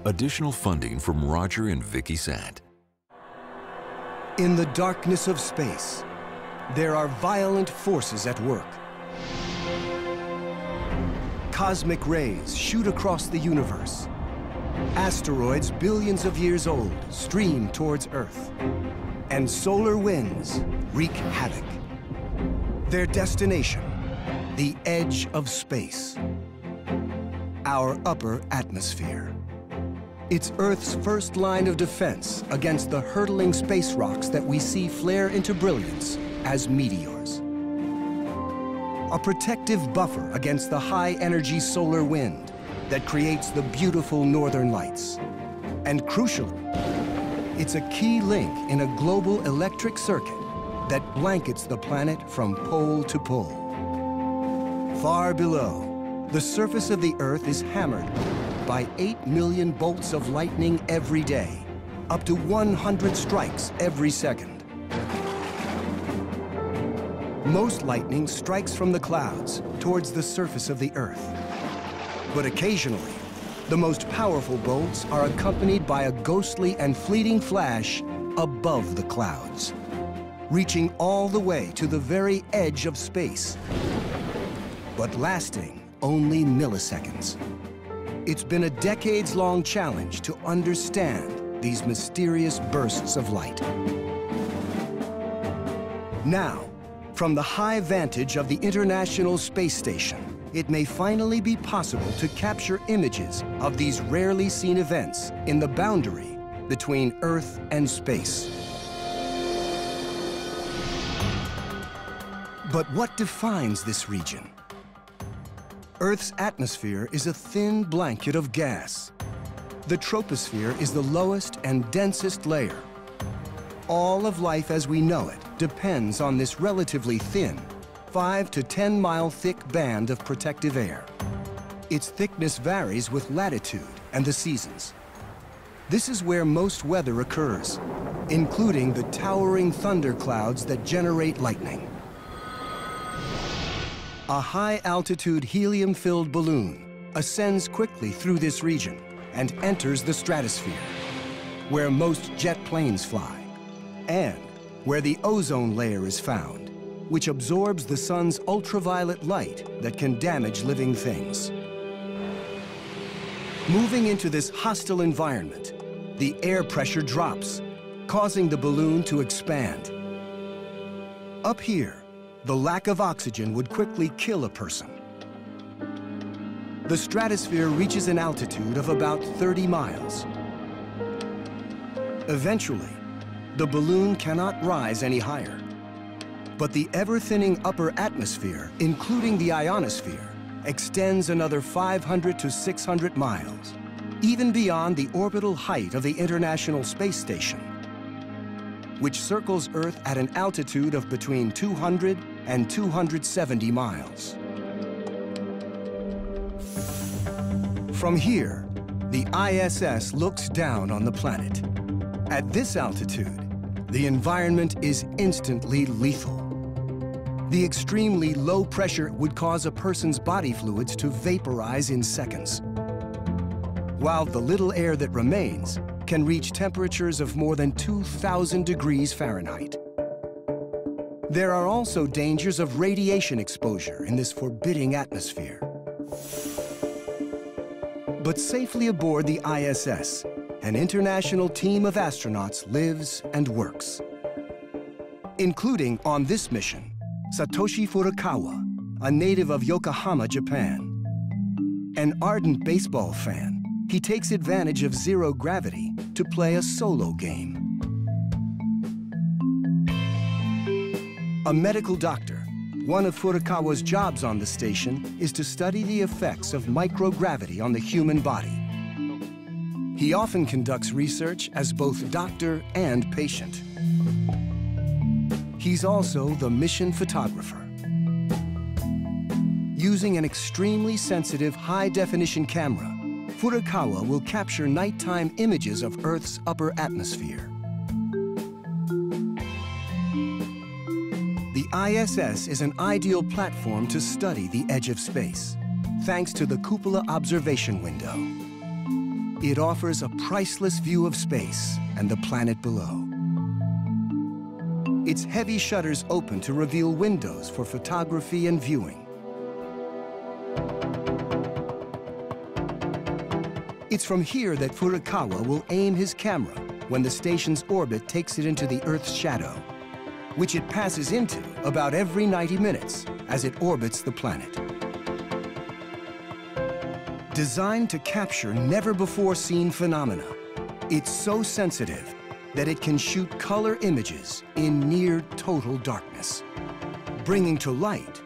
Additional funding from Roger and Vicki Sant. In the darkness of space, there are violent forces at work. Cosmic rays shoot across the universe. Asteroids billions of years old stream towards Earth. And solar winds wreak havoc. Their destination, the edge of space. Our upper atmosphere. It's Earth's first line of defense against the hurtling space rocks that we see flare into brilliance as meteors. A protective buffer against the high-energy solar wind that creates the beautiful northern lights. And crucially, it's a key link in a global electric circuit that blankets the planet from pole to pole. Far below, the surface of the Earth is hammered by 8 million bolts of lightning every day, up to 100 strikes every second. Most lightning strikes from the clouds towards the surface of the Earth. But occasionally, the most powerful bolts are accompanied by a ghostly and fleeting flash above the clouds, reaching all the way to the very edge of space, but lasting only milliseconds. It's been a decades-long challenge to understand these mysterious bursts of light. Now, from the high vantage of the International Space Station, it may finally be possible to capture images of these rarely seen events in the boundary between Earth and space. But what defines this region? Earth's atmosphere is a thin blanket of gas. The troposphere is the lowest and densest layer. All of life as we know it depends on this relatively thin, 5 to 10 mile thick band of protective air. Its thickness varies with latitude and the seasons. This is where most weather occurs, including the towering thunderclouds that generate lightning. A high-altitude helium-filled balloon ascends quickly through this region and enters the stratosphere, where most jet planes fly, and where the ozone layer is found, which absorbs the sun's ultraviolet light that can damage living things. Moving into this hostile environment, the air pressure drops, causing the balloon to expand. Up here, the lack of oxygen would quickly kill a person. The stratosphere reaches an altitude of about 30 miles. Eventually, the balloon cannot rise any higher. But the ever-thinning upper atmosphere, including the ionosphere, extends another 500 to 600 miles, even beyond the orbital height of the International Space Station, which circles Earth at an altitude of between 200 and 270 miles. From here, the ISS looks down on the planet. At this altitude, the environment is instantly lethal. The extremely low pressure would cause a person's body fluids to vaporize in seconds, while the little air that remains can reach temperatures of more than 2,000 degrees Fahrenheit. There are also dangers of radiation exposure in this forbidding atmosphere. But safely aboard the ISS, an international team of astronauts lives and works, including on this mission, Satoshi Furukawa, a native of Yokohama, Japan. An ardent baseball fan, he takes advantage of zero gravity to play a solo game. A medical doctor, one of Furukawa's jobs on the station is to study the effects of microgravity on the human body. He often conducts research as both doctor and patient. He's also the mission photographer. Using an extremely sensitive high-definition camera, Furukawa will capture nighttime images of Earth's upper atmosphere. The ISS is an ideal platform to study the edge of space, thanks to the cupola observation window. It offers a priceless view of space and the planet below. Its heavy shutters open to reveal windows for photography and viewing. It's from here that Furukawa will aim his camera when the station's orbit takes it into the Earth's shadow, which it passes into about every 90 minutes as it orbits the planet. Designed to capture never-before-seen phenomena, it's so sensitive that it can shoot color images in near total darkness, bringing to light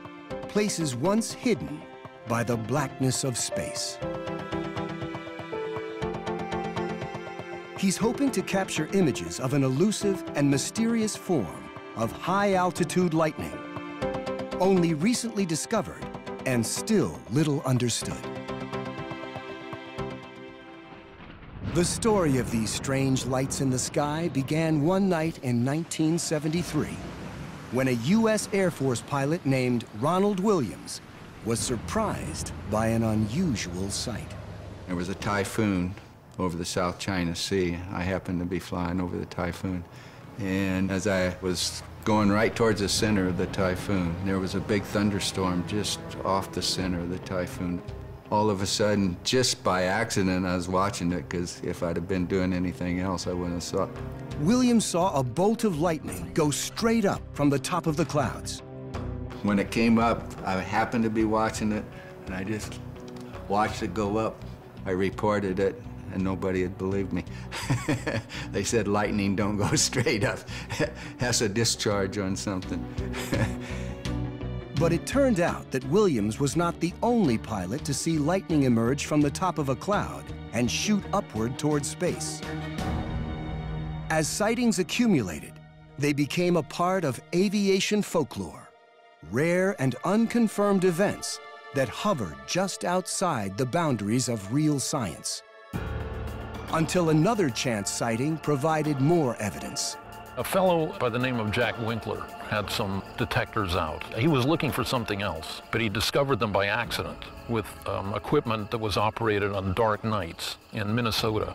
places once hidden by the blackness of space. He's hoping to capture images of an elusive and mysterious form of high-altitude lightning, only recently discovered and still little understood. The story of these strange lights in the sky began one night in 1973, when a U.S. Air Force pilot named Ronald Williams was surprised by an unusual sight. There was a typhoon over the South China Sea. I happened to be flying over the typhoon. And as I was going right towards the center of the typhoon, there was a big thunderstorm just off the center of the typhoon. All of a sudden, just by accident, I was watching it, because if I'd have been doing anything else, I wouldn't have saw it. Williams saw a bolt of lightning go straight up from the top of the clouds. When it came up, I happened to be watching it, and I just watched it go up. I reported it, and nobody had believed me. They said lightning don't go straight up. Has a discharge on something. But it turned out that Williams was not the only pilot to see lightning emerge from the top of a cloud and shoot upward towards space. As sightings accumulated, they became a part of aviation folklore, rare and unconfirmed events that hovered just outside the boundaries of real science. Until another chance sighting provided more evidence. A fellow by the name of Jack Winkler had some detectors out. He was looking for something else, but he discovered them by accident with equipment that was operated on dark nights in Minnesota.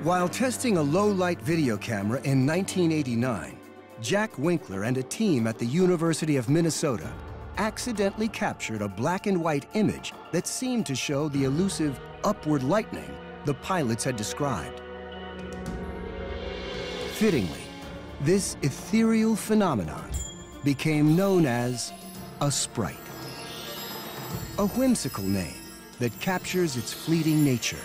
While testing a low-light video camera in 1989, Jack Winkler and a team at the University of Minnesota accidentally captured a black and white image that seemed to show the elusive upward lightning the pilots had described. Fittingly, this ethereal phenomenon became known as a sprite, a whimsical name that captures its fleeting nature.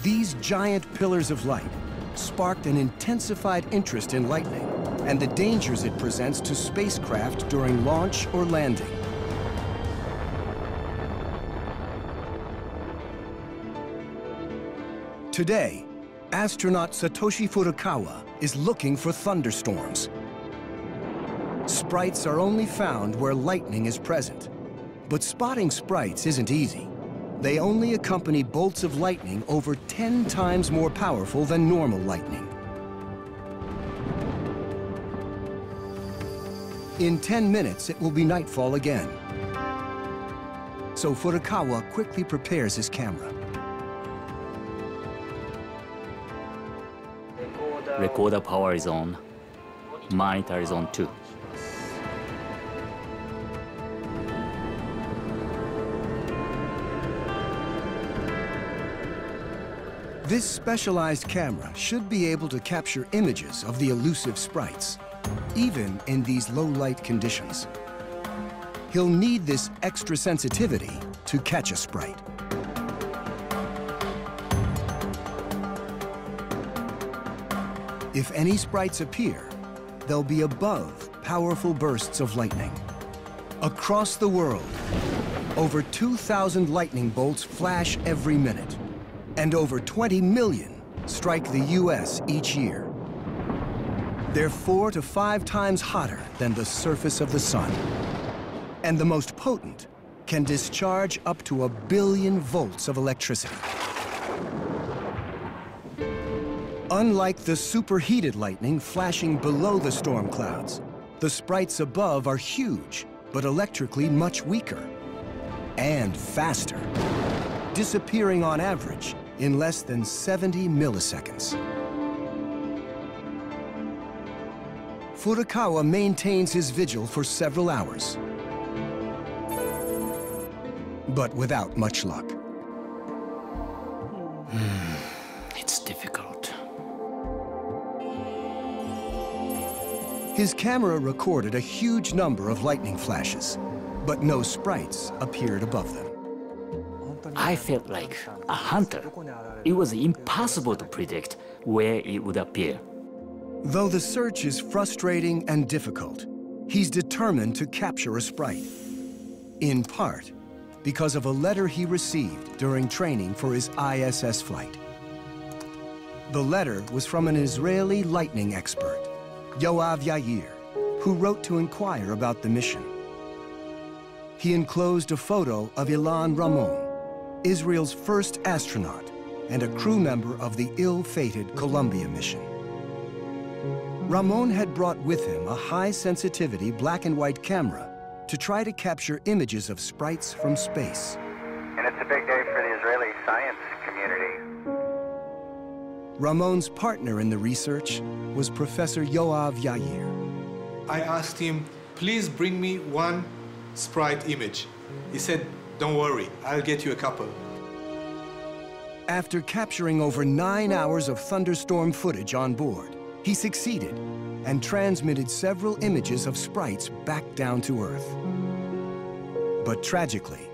These giant pillars of light sparked an intensified interest in lightning and the dangers it presents to spacecraft during launch or landing. Today, astronaut Satoshi Furukawa is looking for thunderstorms. Sprites are only found where lightning is present. But spotting sprites isn't easy. They only accompany bolts of lightning over 10 times more powerful than normal lightning. In 10 minutes, it will be nightfall again. So Furukawa quickly prepares his camera. Recorder power is on. Monitor is on too. This specialized camera should be able to capture images of the elusive sprites, even in these low-light conditions. He'll need this extra sensitivity to catch a sprite. If any sprites appear, they'll be above powerful bursts of lightning. Across the world, over 2,000 lightning bolts flash every minute, and over 20 million strike the US each year. They're 4 to 5 times hotter than the surface of the sun. And the most potent can discharge up to 1 billion volts of electricity. Unlike the superheated lightning flashing below the storm clouds, the sprites above are huge, but electrically much weaker and faster. disappearing on average in less than 70 milliseconds. Furukawa maintains his vigil for several hours, but without much luck. It's difficult. His camera recorded a huge number of lightning flashes, but no sprites appeared above them. I felt like a hunter. It was impossible to predict where it would appear. Though the search is frustrating and difficult, he's determined to capture a sprite. In part, because of a letter he received during training for his ISS flight. The letter was from an Israeli lightning expert, Yoav Yair, who wrote to inquire about the mission. He enclosed a photo of Ilan Ramon, Israel's first astronaut and a crew member of the ill-fated Columbia mission. Ramon had brought with him a high-sensitivity black and white camera to try to capture images of sprites from space. And it's a big day for the Israeli science community. Ramon's partner in the research was Professor Yoav Yair. I asked him, please bring me one sprite image. He said, don't worry, I'll get you a couple. After capturing over 9 hours of thunderstorm footage on board, he succeeded and transmitted several images of sprites back down to Earth. But tragically,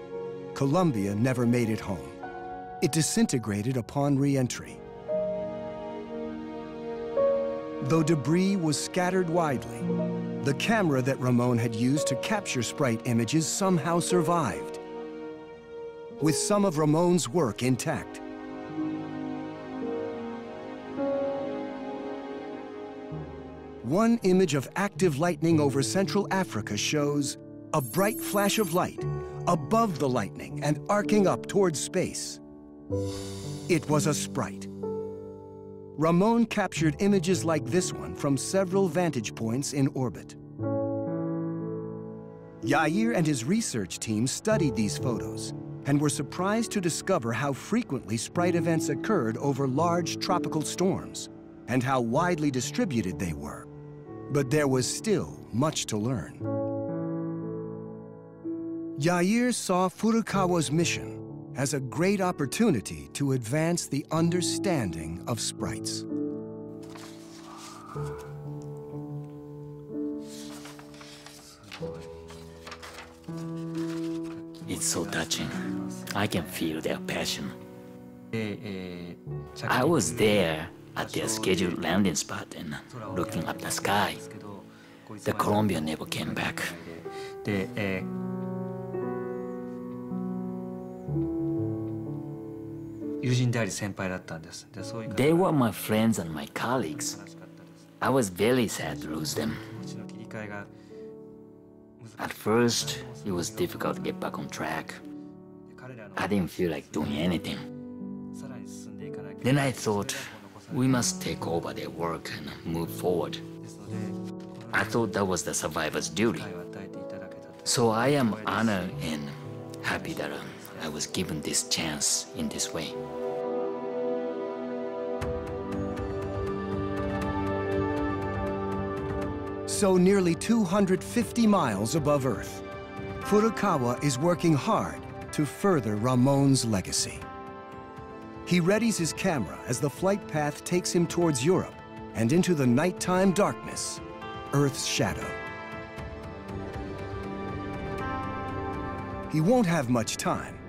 Columbia never made it home. It disintegrated upon re-entry. Though debris was scattered widely, the camera that Ramon had used to capture sprite images somehow survived, with some of Ramon's work intact. One image of active lightning over Central Africa shows a bright flash of light above the lightning and arcing up towards space. It was a sprite. Ramon captured images like this one from several vantage points in orbit. Yair and his research team studied these photos and were surprised to discover how frequently sprite events occurred over large tropical storms and how widely distributed they were. But there was still much to learn. Yair saw Furukawa's mission as a great opportunity to advance the understanding of sprites. It's so touching. I can feel their passion. I was there at their scheduled landing spot and looking up the sky. The Columbia never came back. They were my friends and my colleagues. I was very sad to lose them. At first, it was difficult to get back on track. I didn't feel like doing anything. Then I thought, we must take over their work and move forward. I thought that was the survivor's duty. So I am honored and happy that I was given this chance in this way. So nearly 250 miles above Earth, Furukawa is working hard to further Ramon's legacy. He readies his camera as the flight path takes him towards Europe and into the nighttime darkness, Earth's shadow. He won't have much time.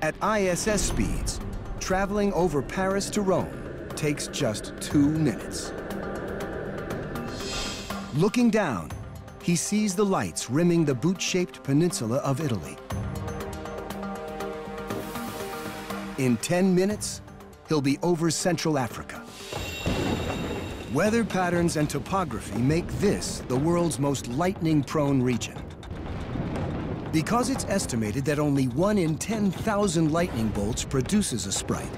At ISS speeds, traveling over Paris to Rome takes just 2 minutes. Looking down, he sees the lights rimming the boot-shaped peninsula of Italy. In 10 minutes, he'll be over Central Africa. Weather patterns and topography make this the world's most lightning-prone region. Because it's estimated that only 1 in 10,000 lightning bolts produces a sprite,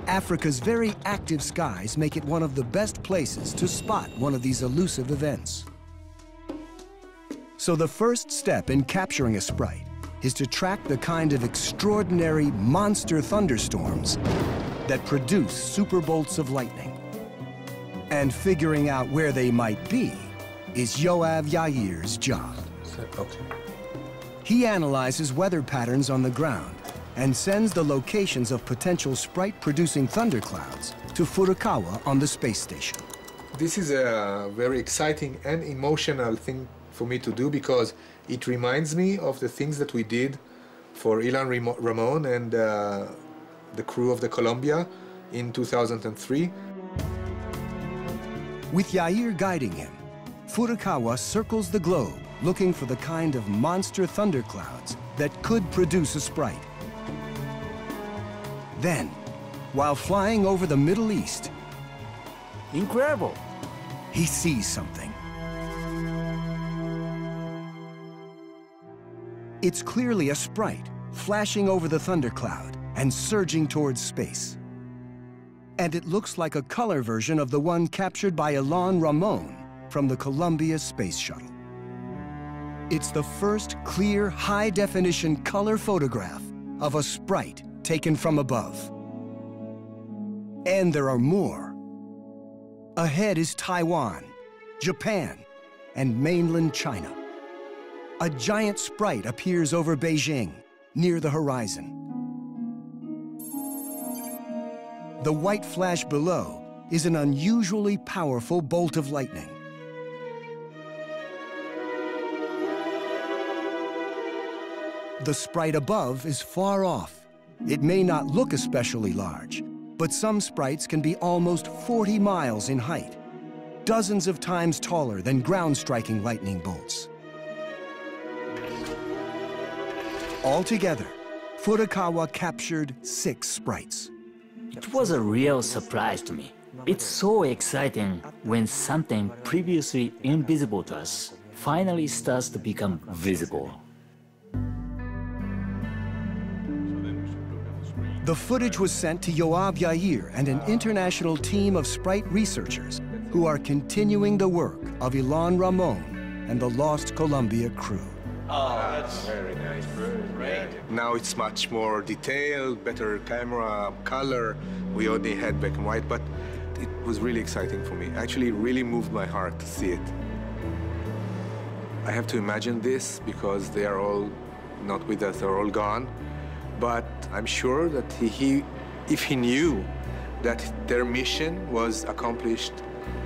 Africa's very active skies make it one of the best places to spot one of these elusive events. So the first step in capturing a sprite is to track the kind of extraordinary monster thunderstorms that produce super bolts of lightning. And figuring out where they might be is Yoav Yair's job. Okay. He analyzes weather patterns on the ground and sends the locations of potential sprite-producing thunderclouds to Furukawa on the space station. This is a very exciting and emotional thing for me to do because it reminds me of the things that we did for Ilan Ramon and the crew of the Columbia in 2003. With Yair guiding him, Furukawa circles the globe looking for the kind of monster thunderclouds that could produce a sprite. Then, while flying over the Middle East, Incredible! he sees something. It's clearly a sprite flashing over the thundercloud and surging towards space. And it looks like a color version of the one captured by Ilan Ramon from the Columbia Space Shuttle. It's the first clear, high-definition color photograph of a sprite taken from above. And there are more. Ahead is Taiwan, Japan, and mainland China. A giant sprite appears over Beijing, near the horizon. The white flash below is an unusually powerful bolt of lightning. The sprite above is far off. It may not look especially large, but some sprites can be almost 40 miles in height, dozens of times taller than ground-striking lightning bolts. Altogether, Furukawa captured 6 sprites. It was a real surprise to me. It's so exciting when something previously invisible to us finally starts to become visible. The footage was sent to Yoav Yair and an international team of sprite researchers who are continuing the work of Ilan Ramon and the lost Columbia crew. Oh, that's very nice. Great. Now it's much more detailed, better camera, color. We only had black and white, but it was really exciting for me. Actually, it really moved my heart to see it. I have to imagine this because they are all not with us, they're all gone. But I'm sure that if he knew that their mission was accomplished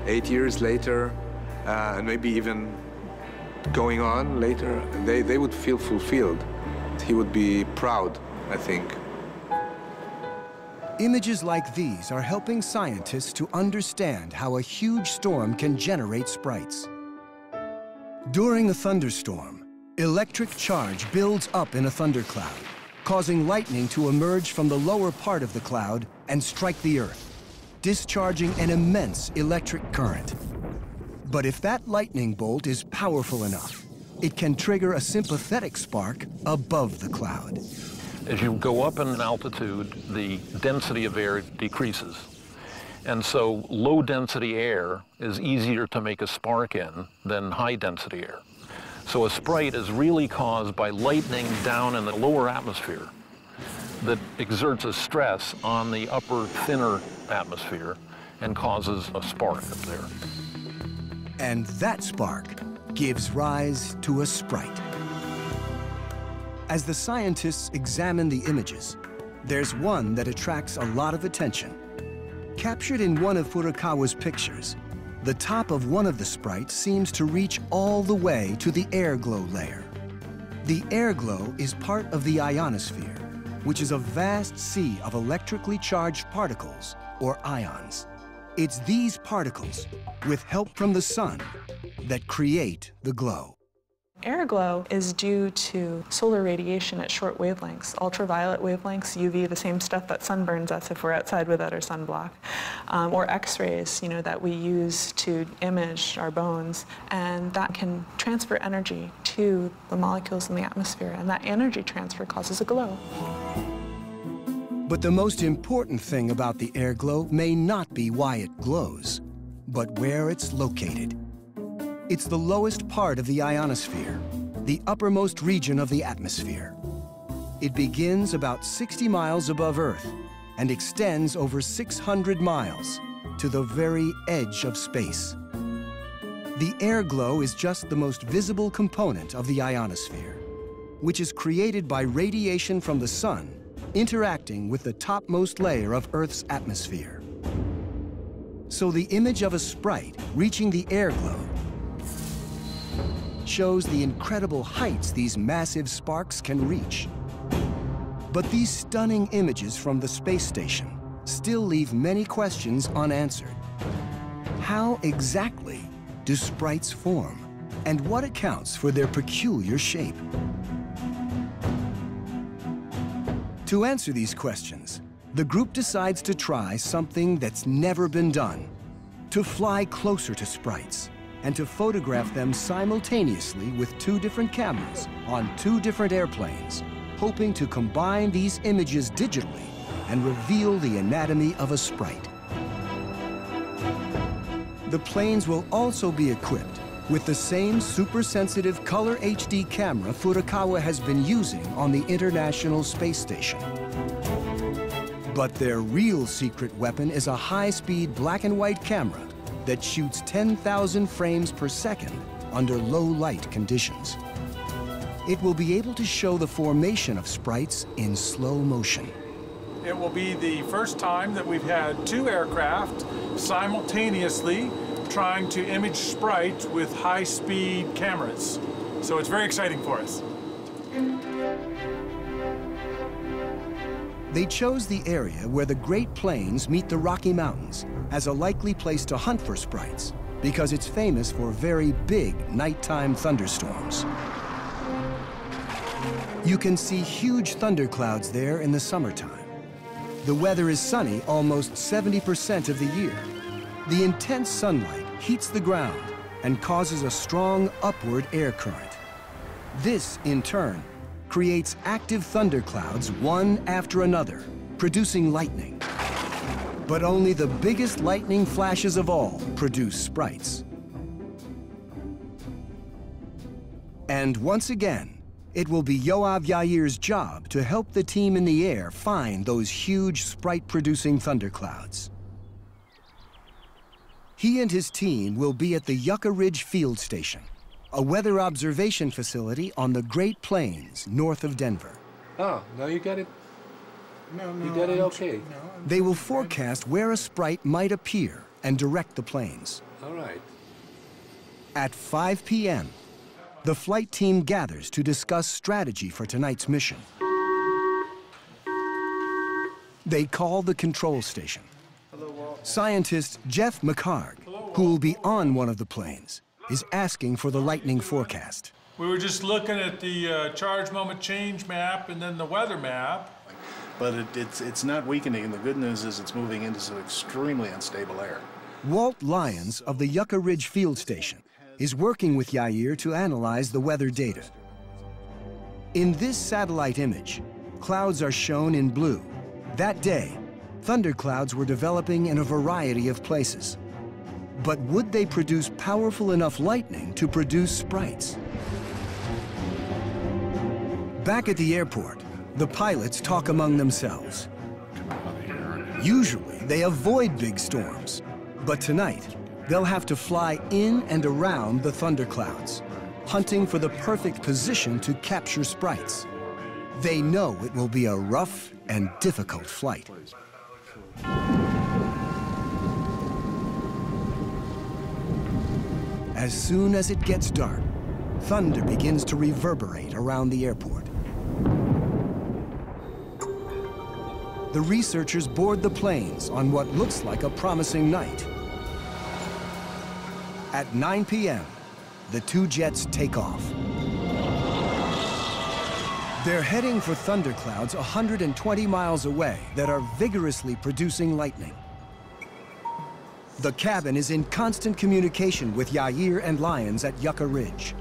8 years later, and maybe even going on later, they would feel fulfilled. He would be proud, I think. Images like these are helping scientists to understand how a huge storm can generate sprites. During a thunderstorm, electric charge builds up in a thundercloud, causing lightning to emerge from the lower part of the cloud and strike the Earth, discharging an immense electric current. But if that lightning bolt is powerful enough, it can trigger a sympathetic spark above the cloud. As you go up in altitude, the density of air decreases. And so low-density air is easier to make a spark in than high-density air. So a sprite is really caused by lightning down in the lower atmosphere that exerts a stress on the upper, thinner atmosphere and causes a spark up there. And that spark gives rise to a sprite. As the scientists examine the images, there's one that attracts a lot of attention. Captured in one of Furukawa's pictures, the top of one of the sprites seems to reach all the way to the air glow layer. The air glow is part of the ionosphere, which is a vast sea of electrically charged particles, or ions. It's these particles, with help from the sun, that create the glow. Air glow is due to solar radiation at short wavelengths, ultraviolet wavelengths, UV, the same stuff that sunburns us if we're outside without our sunblock, or X-rays, that we use to image our bones, and that can transfer energy to the molecules in the atmosphere, and that energy transfer causes a glow. But the most important thing about the air glow may not be why it glows, but where it's located. It's the lowest part of the ionosphere, the uppermost region of the atmosphere. It begins about 60 miles above Earth and extends over 600 miles to the very edge of space. The air glow is just the most visible component of the ionosphere, which is created by radiation from the sun interacting with the topmost layer of Earth's atmosphere. So the image of a sprite reaching the air glow shows the incredible heights these massive sparks can reach. But these stunning images from the space station still leave many questions unanswered. How exactly do sprites form, and what accounts for their peculiar shape? To answer these questions, the group decides to try something that's never been done: to fly closer to sprites and to photograph them simultaneously with 2 different cameras on 2 different airplanes, hoping to combine these images digitally and reveal the anatomy of a sprite. The planes will also be equipped with the same super-sensitive color HD camera Furukawa has been using on the International Space Station. But their real secret weapon is a high-speed black and white camera that shoots 10,000 frames per second under low-light conditions. It will be able to show the formation of sprites in slow motion. It will be the first time that we've had 2 aircraft simultaneously trying to image sprites with high-speed cameras. So it's very exciting for us. They chose the area where the Great Plains meet the Rocky Mountains as a likely place to hunt for sprites because it's famous for very big nighttime thunderstorms. You can see huge thunderclouds there in the summertime. The weather is sunny almost 70% of the year. The intense sunlight heats the ground and causes a strong upward air current. This, in turn, creates active thunderclouds one after another, producing lightning. But only the biggest lightning flashes of all produce sprites. And once again, it will be Yoav Yair's job to help the team in the air find those huge sprite-producing thunderclouds. He and his team will be at the Yucca Ridge Field Station, a weather observation facility on the Great Plains north of Denver. Oh, now you got it. No, You got it okay. They will forecast where a sprite might appear and direct the planes. All right. At 5 p.m., the flight team gathers to discuss strategy for tonight's mission. They call the control station. Scientist Jeff McHarg, who will be on one of the planes, is asking for the lightning forecast. We were just looking at the charge moment change map and then the weather map. But it's not weakening, and the good news is it's moving into some extremely unstable air. Walt Lyons of the Yucca Ridge Field Station is working with Yair to analyze the weather data. In this satellite image, clouds are shown in blue. That day, thunderclouds were developing in a variety of places. But would they produce powerful enough lightning to produce sprites? Back at the airport, the pilots talk among themselves. Usually, they avoid big storms, but tonight, they'll have to fly in and around the thunderclouds, hunting for the perfect position to capture sprites. They know it will be a rough and difficult flight. As soon as it gets dark, thunder begins to reverberate around the airport. The researchers board the planes on what looks like a promising night. At 9 p.m., the 2 jets take off. They're heading for thunderclouds 120 miles away that are vigorously producing lightning. The cabin is in constant communication with Yair and Lyons at Yucca Ridge.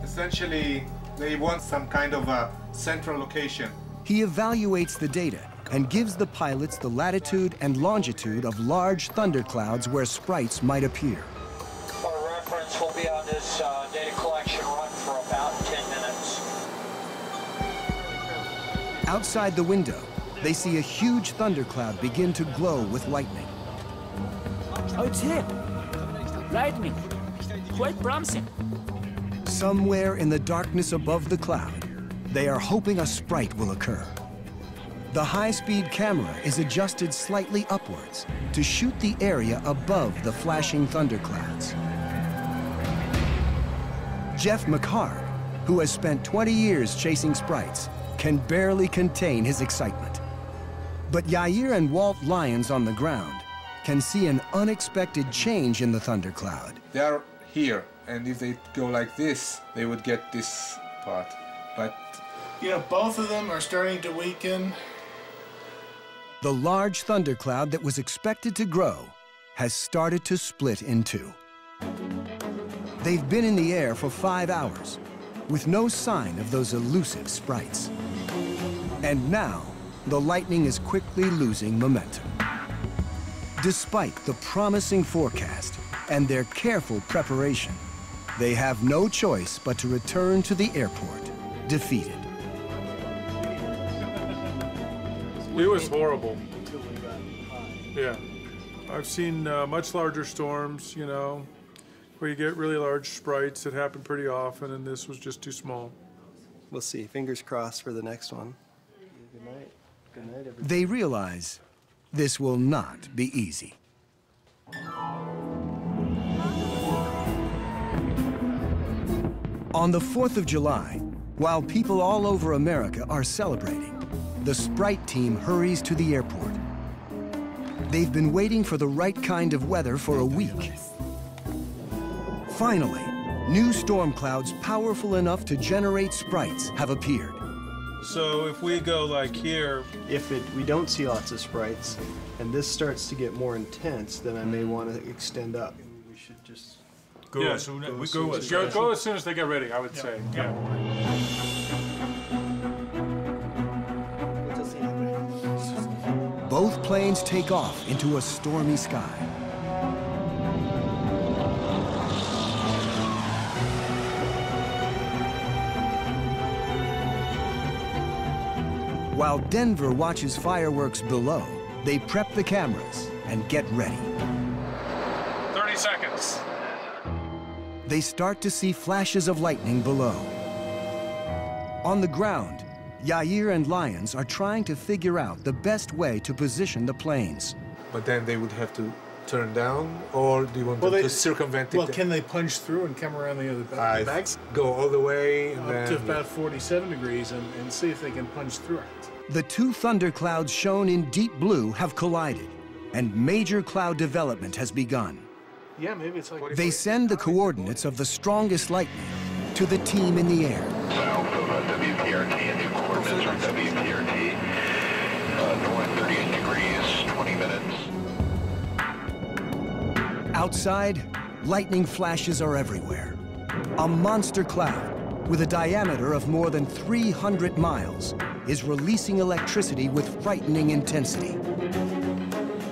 Essentially, they want some kind of a central location. He evaluates the data and gives the pilots the latitude and longitude of large thunderclouds where sprites might appear. For reference, we'll be on this data collection run for about 10 minutes. Outside the window, they see a huge thundercloud begin to glow with lightning. Oh, it's him! Lightning! Quite promising. Somewhere in the darkness above the cloud, they are hoping a sprite will occur. The high-speed camera is adjusted slightly upwards to shoot the area above the flashing thunderclouds. Jeff McHarg, who has spent 20 years chasing sprites, can barely contain his excitement. But Yair and Walt Lyons on the ground can see an unexpected change in the thundercloud. They are here, and if they go like this, they would get this part. But you know, both of them are starting to weaken. The large thundercloud that was expected to grow has started to split in two. They've been in the air for 5 hours, with no sign of those elusive sprites. And now, the lightning is quickly losing momentum. Despite the promising forecast and their careful preparation, they have no choice but to return to the airport, defeated. It was horrible. Yeah. I've seen much larger storms, you know, where you get really large sprites that happen pretty often, and this was just too small. We'll see. Fingers crossed for the next one. Good night. Good night, everybody. They realize this will not be easy. On the 4th of July, while people all over America are celebrating, the Sprite team hurries to the airport. They've been waiting for the right kind of weather for a week. Finally, new storm clouds powerful enough to generate sprites have appeared. So if we go like here... If we don't see lots of sprites, and this starts to get more intense, then I may want to extend up. We should just... Go as soon as they get ready, I would say. Yeah. Both planes take off into a stormy sky. While Denver watches fireworks below, they prep the cameras and get ready. 30 seconds. They start to see flashes of lightning below. On the ground, Yair and Lyons are trying to figure out the best way to position the planes. But then they would have to turn down, or do you want them to circumvent it? Well, can they punch through and come around the other back? Go all the way and up to about 47 degrees and see if they can punch through it. The two thunderclouds shown in deep blue have collided, and major cloud development has begun. Yeah, maybe it's like... They send the coordinates of the strongest lightning to the team in the air. South of WPRT and new coordinates from WPRT. North 38 degrees, 20 minutes. Outside, lightning flashes are everywhere. A monster cloud with a diameter of more than 300 miles is releasing electricity with frightening intensity.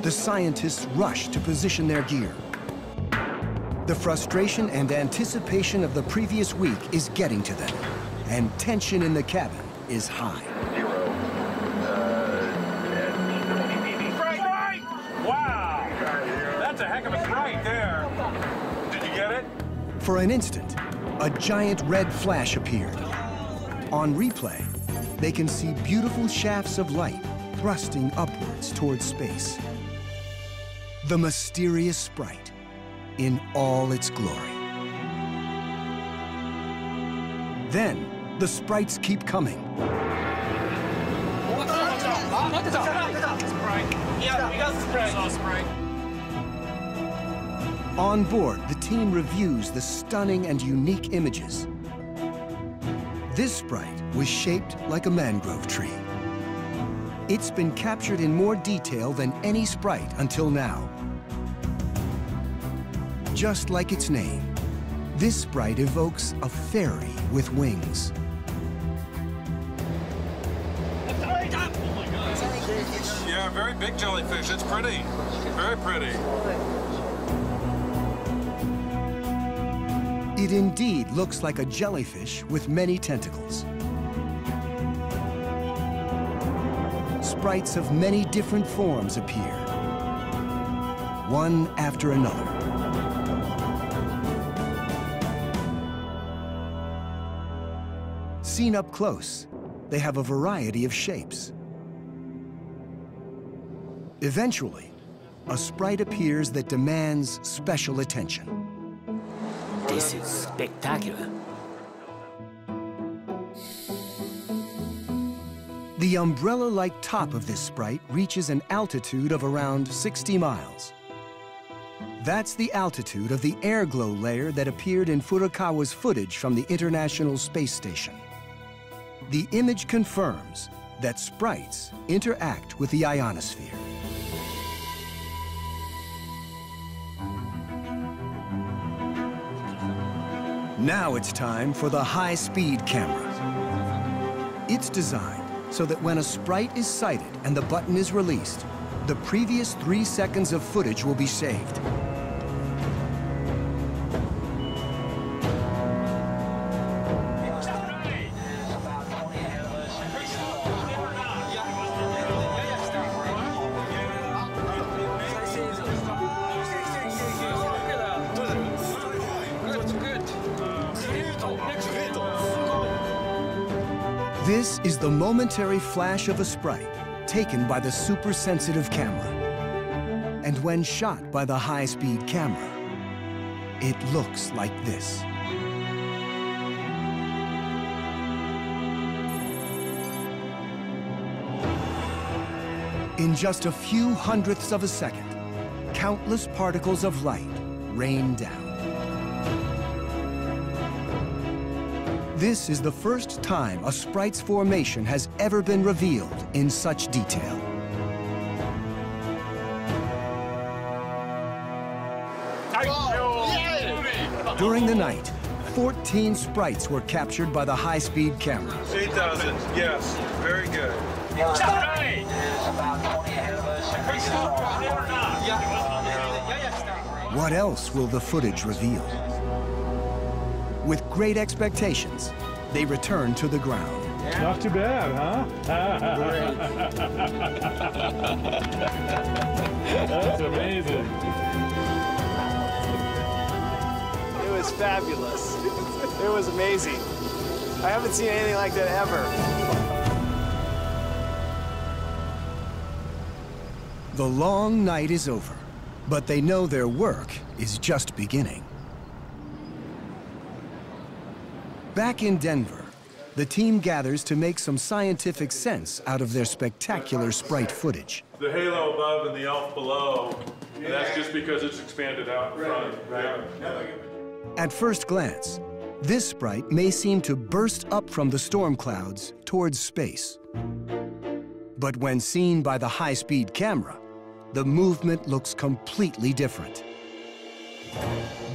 The scientists rush to position their gear. The frustration and anticipation of the previous week is getting to them, and tension in the cabin is high. Sprite! Wow! That's a heck of a sprite there. Did you get it? For an instant, a giant red flash appeared. On replay, they can see beautiful shafts of light thrusting upwards towards space. The mysterious sprite in all its glory. Then, the sprites keep coming. On board, the team reviews the stunning and unique images. This sprite was shaped like a mangrove tree. It's been captured in more detail than any sprite until now. Just like its name, this sprite evokes a fairy with wings. Yeah, very big jellyfish. It's pretty. Very pretty. It indeed looks like a jellyfish with many tentacles. sprites of many different forms appear, one after another. Seen up close, they have a variety of shapes. Eventually, a sprite appears that demands special attention. This is spectacular. The umbrella-like top of this sprite reaches an altitude of around 60 miles. That's the altitude of the airglow layer that appeared in Furukawa's footage from the International Space Station. The image confirms that sprites interact with the ionosphere. Now it's time for the high-speed camera. It's designed so that when a sprite is sighted and the button is released, the previous 3 seconds of footage will be saved. This is the momentary flash of a sprite taken by the super-sensitive camera. And when shot by the high-speed camera, it looks like this. In just a few hundredths of a second, countless particles of light rain down. This is the first time a sprite's formation has ever been revealed in such detail. During the night, 14 sprites were captured by the high-speed camera. 8,000, yes, very good. What else will the footage reveal? With great expectations, they return to the ground. Not too bad, huh? That's amazing. It was fabulous. It was amazing. I haven't seen anything like that ever. The long night is over, but they know their work is just beginning. Back in Denver, the team gathers to make some scientific sense out of their spectacular sprite footage. The halo above and the elf below, and that's just because it's expanded out in front. Right. At first glance, this sprite may seem to burst up from the storm clouds towards space. But when seen by the high-speed camera, the movement looks completely different.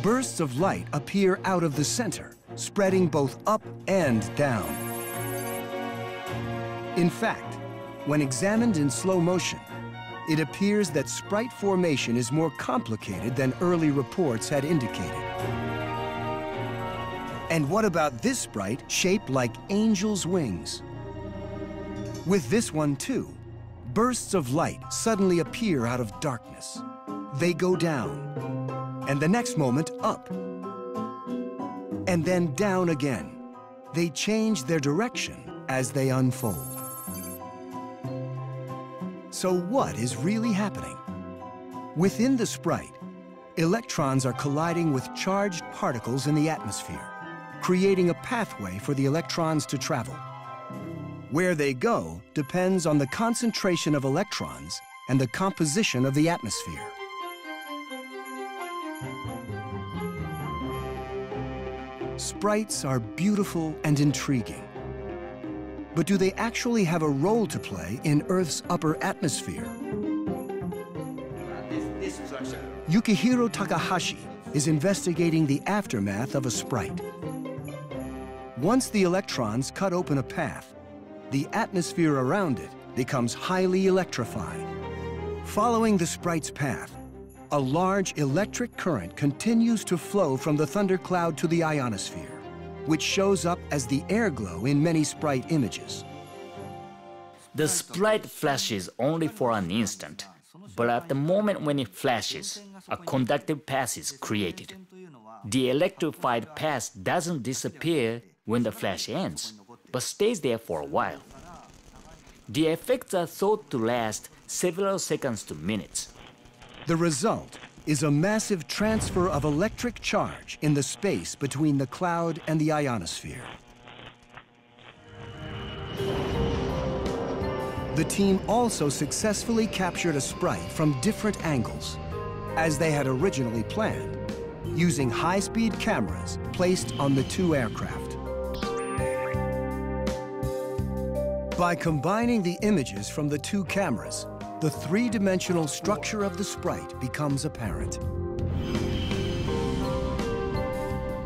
Bursts of light appear out of the center, spreading both up and down. In fact, when examined in slow motion, it appears that sprite formation is more complicated than early reports had indicated. And what about this sprite shaped like angels' wings? With this one too, bursts of light suddenly appear out of darkness. They go down, and the next moment up, and then down again. They change their direction as they unfold. So what is really happening? Within the sprite, electrons are colliding with charged particles in the atmosphere, creating a pathway for the electrons to travel. Where they go depends on the concentration of electrons and the composition of the atmosphere. Sprites are beautiful and intriguing. But do they actually have a role to play in Earth's upper atmosphere? Yukihiro Takahashi is investigating the aftermath of a sprite. Once the electrons cut open a path, the atmosphere around it becomes highly electrified. Following the sprite's path, a large electric current continues to flow from the thundercloud to the ionosphere, which shows up as the airglow in many sprite images. The sprite flashes only for an instant, but at the moment when it flashes, a conductive path is created. The electrified path doesn't disappear when the flash ends, but stays there for a while. The effects are thought to last several seconds to minutes. The result is a massive transfer of electric charge in the space between the cloud and the ionosphere. The team also successfully captured a sprite from different angles, as they had originally planned, using high-speed cameras placed on the two aircraft. By combining the images from the two cameras, the three-dimensional structure of the sprite becomes apparent.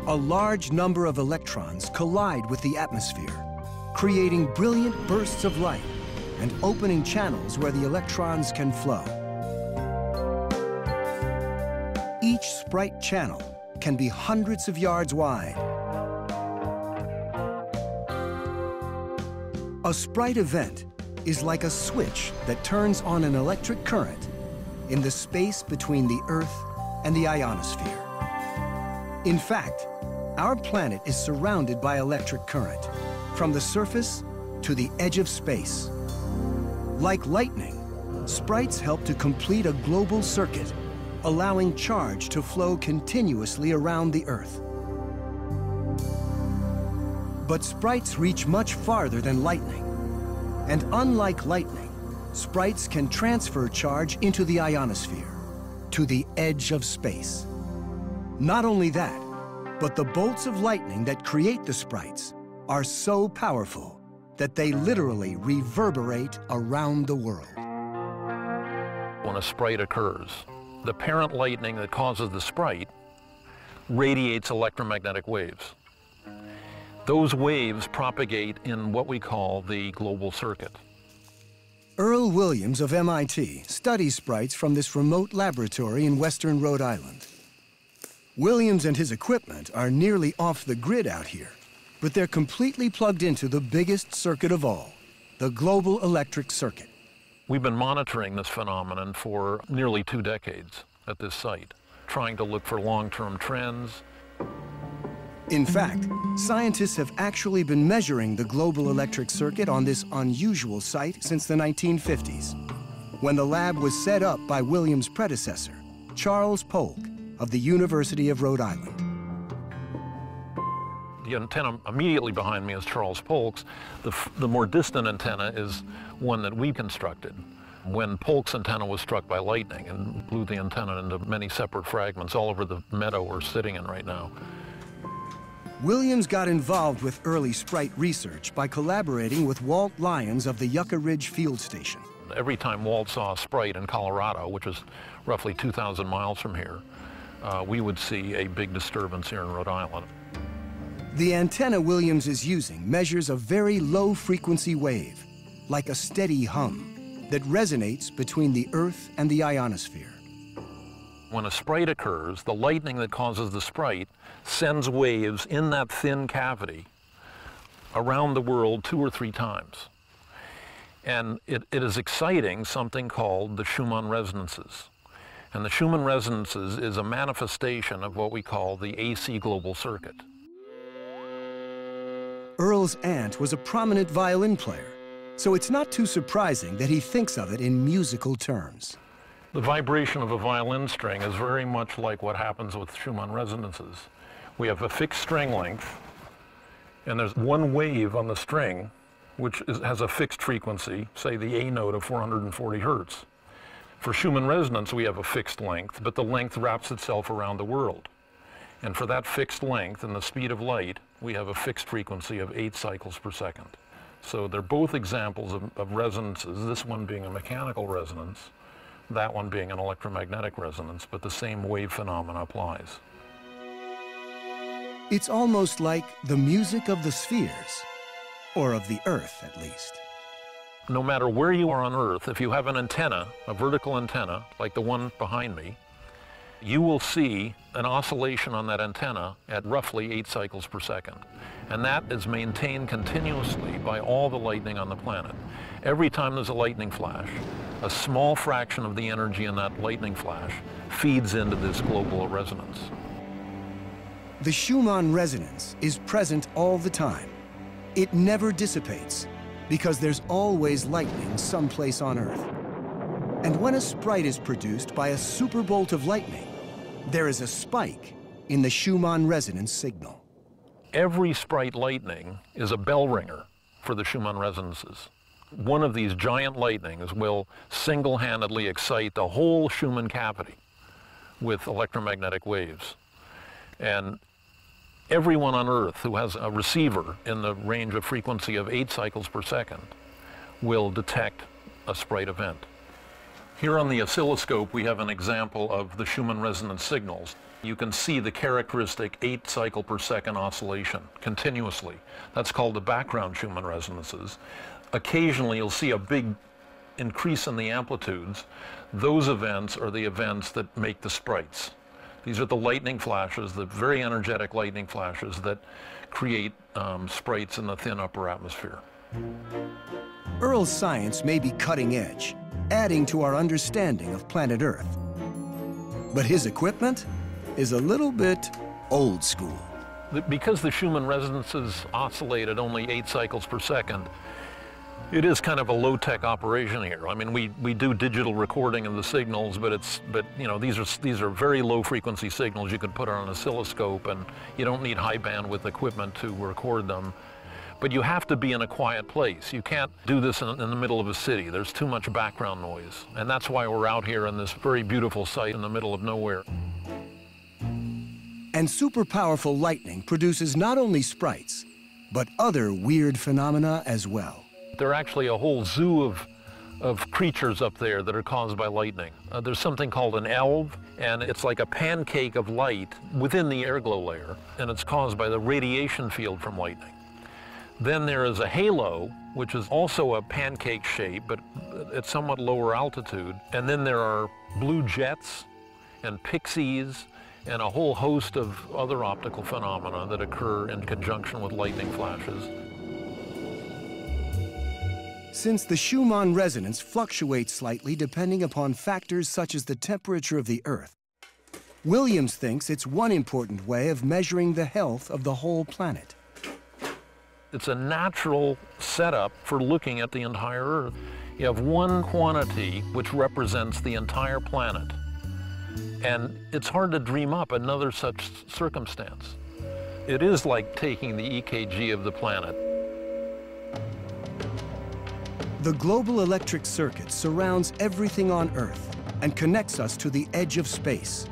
A large number of electrons collide with the atmosphere, creating brilliant bursts of light and opening channels where the electrons can flow. Each sprite channel can be hundreds of yards wide. A sprite event is like a switch that turns on an electric current in the space between the Earth and the ionosphere. In fact, our planet is surrounded by electric current, from the surface to the edge of space. Like lightning, sprites help to complete a global circuit, allowing charge to flow continuously around the Earth. But sprites reach much farther than lightning. And unlike lightning, sprites can transfer charge into the ionosphere, to the edge of space. Not only that, but the bolts of lightning that create the sprites are so powerful that they literally reverberate around the world. When a sprite occurs, the parent lightning that causes the sprite radiates electromagnetic waves. Those waves propagate in what we call the global circuit. Earl Williams of MIT studies sprites from this remote laboratory in western Rhode Island. Williams and his equipment are nearly off the grid out here, but they're completely plugged into the biggest circuit of all, the global electric circuit. We've been monitoring this phenomenon for nearly 2 decades at this site, trying to look for long-term trends. In fact, scientists have actually been measuring the global electric circuit on this unusual site since the 1950s, when the lab was set up by Williams' predecessor, Charles Polk of the University of Rhode Island. The antenna immediately behind me is Charles Polk's. The more distant antenna is one that we constructed when Polk's antenna was struck by lightning and blew the antenna into many separate fragments all over the meadow we're sitting in right now. Williams got involved with early sprite research by collaborating with Walt Lyons of the Yucca Ridge Field Station. Every time Walt saw a sprite in Colorado, which is roughly 2,000 miles from here, we would see a big disturbance here in Rhode Island. The antenna Williams is using measures a very low-frequency wave, like a steady hum, that resonates between the Earth and the ionosphere. When a sprite occurs, the lightning that causes the sprite sends waves in that thin cavity around the world 2 or 3 times. And it is exciting something called the Schumann resonances. And the Schumann resonances is a manifestation of what we call the AC global circuit. Earl's aunt was a prominent violin player, so it's not too surprising that he thinks of it in musical terms. The vibration of a violin string is very much like what happens with Schumann resonances. We have a fixed string length, and there's one wave on the string which has a fixed frequency, say the A note of 440 hertz. For Schumann resonance, we have a fixed length, but the length wraps itself around the world. And for that fixed length and the speed of light, we have a fixed frequency of 8 cycles per second. So they're both examples of resonances, this one being a mechanical resonance, that one being an electromagnetic resonance, but the same wave phenomena applies. It's almost like the music of the spheres, or of the Earth at least. No matter where you are on Earth, if you have an antenna, a vertical antenna, like the one behind me, you will see an oscillation on that antenna at roughly 8 cycles per second. And that is maintained continuously by all the lightning on the planet. Every time there's a lightning flash, a small fraction of the energy in that lightning flash feeds into this global resonance. The Schumann resonance is present all the time. It never dissipates because there's always lightning someplace on Earth. And when a sprite is produced by a superbolt of lightning, there is a spike in the Schumann resonance signal. Every sprite lightning is a bell ringer for the Schumann resonances. One of these giant lightnings will single-handedly excite the whole Schumann cavity with electromagnetic waves. And everyone on Earth who has a receiver in the range of frequency of 8 cycles per second will detect a sprite event. Here on the oscilloscope, we have an example of the Schumann resonance signals. You can see the characteristic 8 cycle per second oscillation continuously. That's called the background Schumann resonances. Occasionally, you'll see a big increase in the amplitudes. Those events are the events that make the sprites. These are the lightning flashes, the very energetic lightning flashes that create sprites in the thin upper atmosphere. Earl's science may be cutting edge, adding to our understanding of planet Earth. But his equipment is a little bit old school. Because the Schumann resonances oscillate at only 8 cycles per second, it is kind of a low-tech operation here. I mean, we do digital recording of the signals, but you know, these are very low-frequency signals. You can put on an oscilloscope, and you don't need high-bandwidth equipment to record them. But you have to be in a quiet place. You can't do this in the middle of a city. There's too much background noise. And that's why we're out here in this very beautiful site in the middle of nowhere. And super powerful lightning produces not only sprites, but other weird phenomena as well. There are actually a whole zoo of creatures up there that are caused by lightning. There's something called an elve, and it's like a pancake of light within the airglow layer, and it's caused by the radiation field from lightning. Then there is a halo, which is also a pancake shape, but at somewhat lower altitude. And then there are blue jets and pixies and a whole host of other optical phenomena that occur in conjunction with lightning flashes. Since the Schumann resonance fluctuates slightly depending upon factors such as the temperature of the Earth, Williams thinks it's one important way of measuring the health of the whole planet. It's a natural setup for looking at the entire Earth. You have one quantity which represents the entire planet. And it's hard to dream up another such circumstance. It is like taking the EKG of the planet. The global electric circuit surrounds everything on Earth and connects us to the edge of space.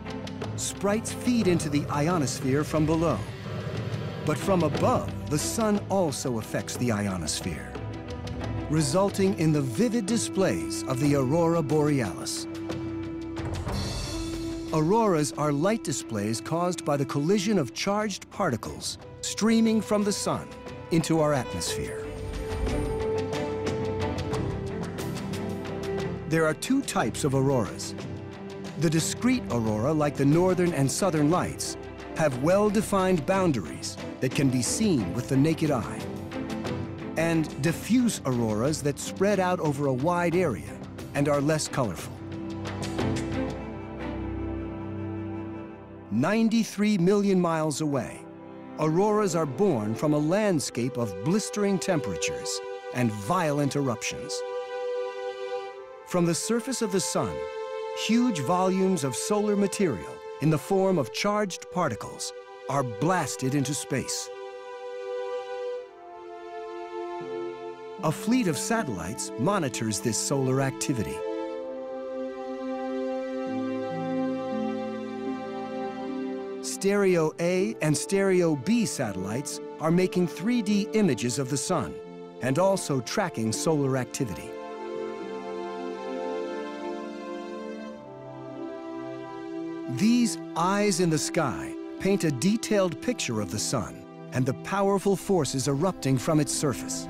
Sprites feed into the ionosphere from below. But from above, the sun also affects the ionosphere, resulting in the vivid displays of the aurora borealis. Auroras are light displays caused by the collision of charged particles streaming from the sun into our atmosphere. There are two types of auroras. The discrete aurora, like the northern and southern lights, have well-defined boundaries that can be seen with the naked eye, and diffuse auroras that spread out over a wide area and are less colorful. 93 million miles away, auroras are born from a landscape of blistering temperatures and violent eruptions. From the surface of the sun, huge volumes of solar material in the form of charged particles are blasted into space. A fleet of satellites monitors this solar activity. Stereo A and Stereo B satellites are making 3D images of the sun and also tracking solar activity. These eyes in the sky paint a detailed picture of the sun and the powerful forces erupting from its surface.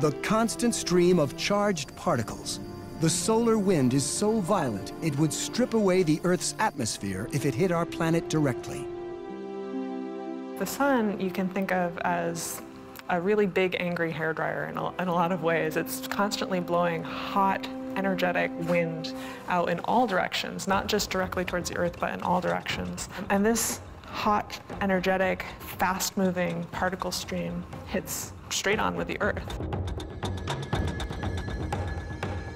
The constant stream of charged particles The solar wind is so violent, it would strip away the Earth's atmosphere if it hit our planet directly. The sun you can think of as a really big, angry hairdryer in a lot of ways. It's constantly blowing hot, energetic wind out in all directions, not just directly towards the Earth, but in all directions. And this hot, energetic, fast-moving particle stream hits straight on with the Earth.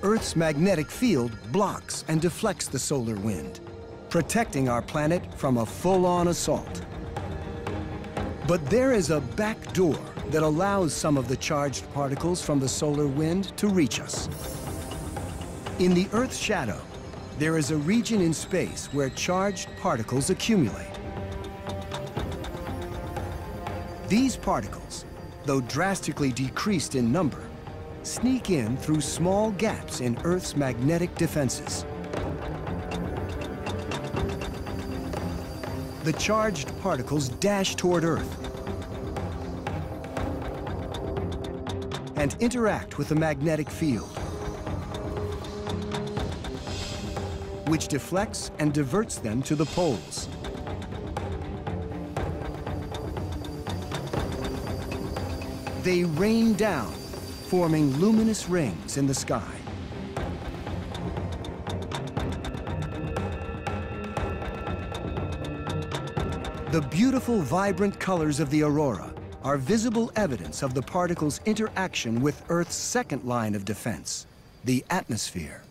Earth's magnetic field blocks and deflects the solar wind, protecting our planet from a full-on assault. But there is a back door that allows some of the charged particles from the solar wind to reach us. In the Earth's shadow, there is a region in space where charged particles accumulate. These particles, though drastically decreased in number, sneak in through small gaps in Earth's magnetic defenses. The charged particles dash toward Earth and interact with the magnetic field, which deflects and diverts them to the poles. They rain down, forming luminous rings in the sky. The beautiful, vibrant colors of the aurora are visible evidence of the particles' interaction with Earth's second line of defense, the atmosphere.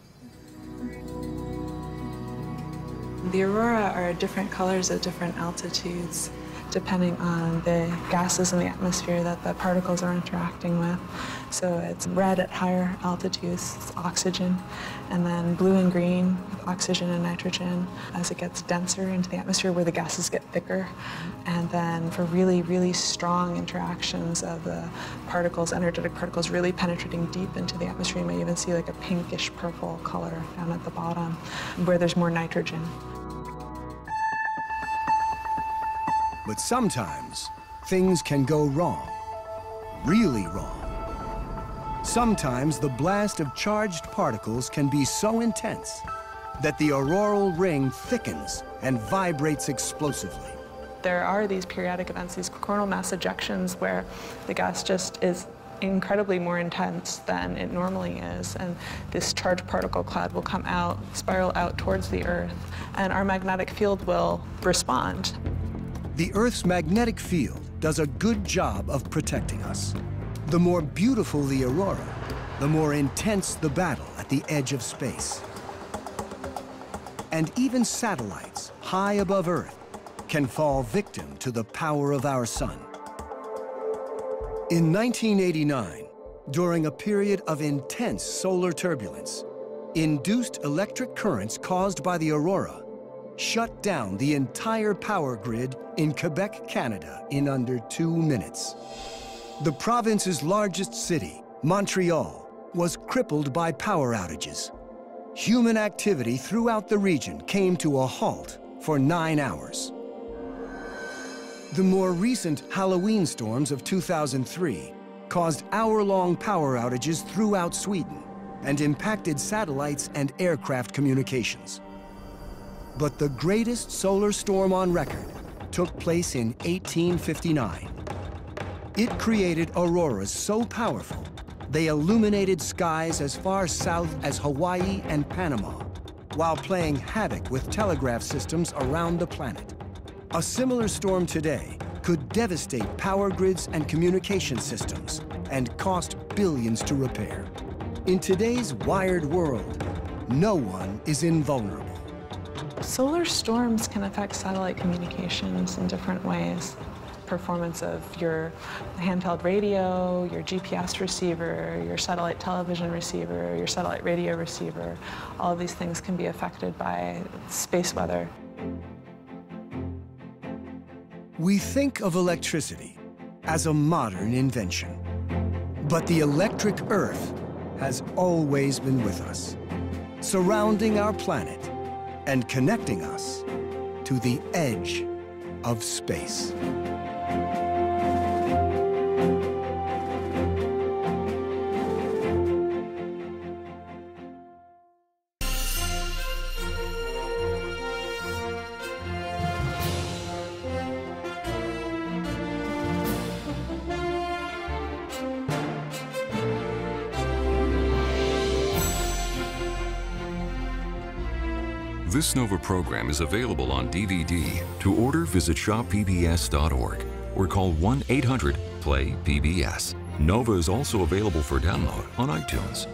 The aurora are different colors at different altitudes, depending on the gases in the atmosphere that the particles are interacting with. So it's red at higher altitudes, it's oxygen, and then blue and green, oxygen and nitrogen, as it gets denser into the atmosphere where the gases get thicker. And then for really, really strong interactions of the particles, energetic particles really penetrating deep into the atmosphere, you may even see like a pinkish purple color down at the bottom, where there's more nitrogen. But sometimes, things can go wrong, really wrong. Sometimes the blast of charged particles can be so intense that the auroral ring thickens and vibrates explosively. There are these periodic events, these coronal mass ejections, where the gas just is incredibly more intense than it normally is, and this charged particle cloud will come out, spiral out towards the Earth, and our magnetic field will respond. The Earth's magnetic field does a good job of protecting us. The more beautiful the aurora, the more intense the battle at the edge of space. And even satellites high above Earth can fall victim to the power of our sun. In 1989, during a period of intense solar turbulence, induced electric currents caused by the aurora shut down the entire power grid in Quebec, Canada, in under 2 minutes. The province's largest city, Montreal, was crippled by power outages. Human activity throughout the region came to a halt for 9 hours. The more recent Halloween storms of 2003 caused hour-long power outages throughout Sweden and impacted satellites and aircraft communications. But the greatest solar storm on record took place in 1859. It created auroras so powerful, they illuminated skies as far south as Hawaii and Panama, while playing havoc with telegraph systems around the planet. A similar storm today could devastate power grids and communication systems and cost billions to repair. In today's wired world, no one is invulnerable. Solar storms can affect satellite communications in different ways. Performance of your handheld radio, your GPS receiver, your satellite television receiver, your satellite radio receiver. All of these things can be affected by space weather. We think of electricity as a modern invention, but the electric Earth has always been with us, surrounding our planet and connecting us to the edge of space. This Nova program is available on DVD. To order, visit shoppbs.org or call 1-800-PLAY-PBS. Nova is also available for download on iTunes.